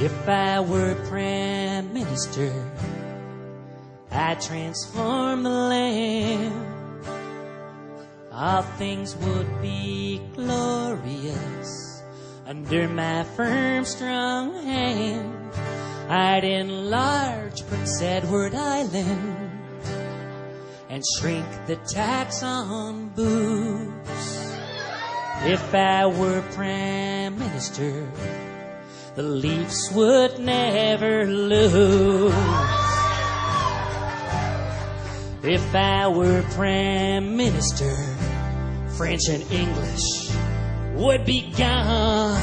If I were Prime Minister, I'd transform the land. All things would be glorious under my firm, strong hand. I'd enlarge Prince Edward Island and shrink the tax on booze. If I were Prime Minister, the Leafs would never lose. If I were Prime Minister, French and English would be gone.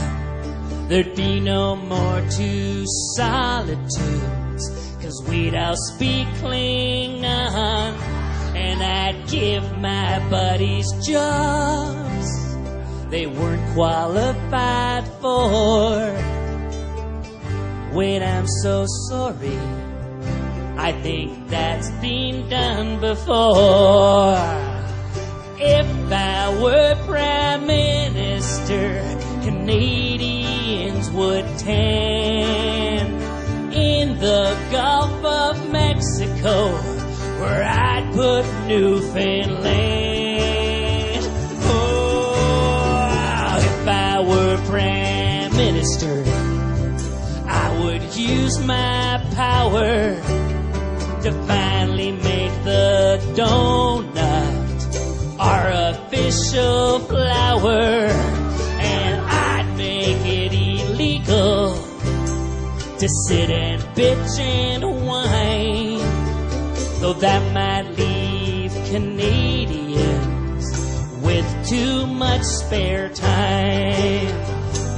There'd be no more two solitudes, 'cause we'd all speak Klingon. And I'd give my buddies jobs they weren't qualified for. Wait, I'm so sorry, I think that's been done before. If I were Prime Minister, Canadians would tan in the Gulf of Mexico, where I'd put Newfoundland. Oh, if I were Prime Minister, I would use my power to finally make the donut our official flower. And I'd make it illegal to sit and bitch and whine, though that might leave Canadians with too much spare time.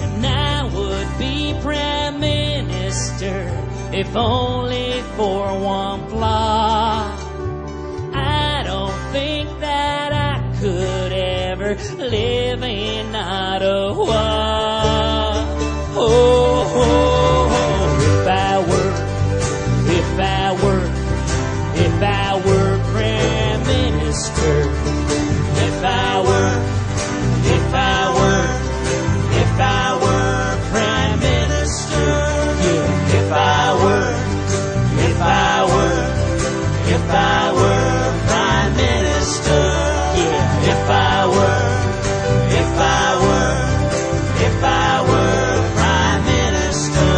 And I would be Prime Minister if only for one flaw. I don't think that I could ever live in Ottawa. Oh, oh, oh. If I were Prime Minister, if I were Prime Minister, yeah. If I were Prime Minister, yeah. If I were Prime Minister,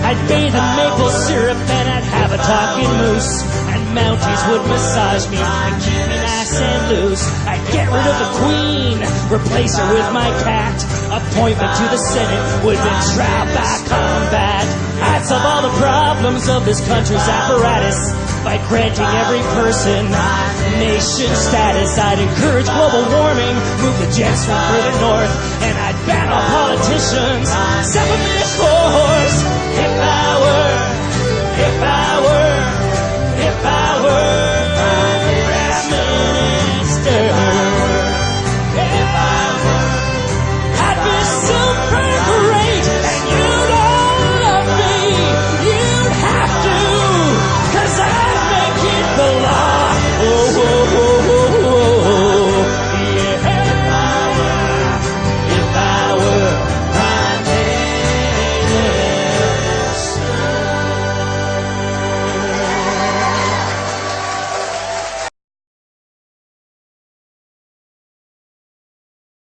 I'd bathe in maple syrup and I'd have a talking moose, and Mounties would massage me and keep me nice and loose. I'd get rid of the Queen, replace her with my cat. Appointment to the Senate would be trial by combat. I'd solve all the problems of this country's apparatus by granting every person nation status. I'd encourage global warming, move the jets from further north, and I'd ban all politicians, except for this horse. If I were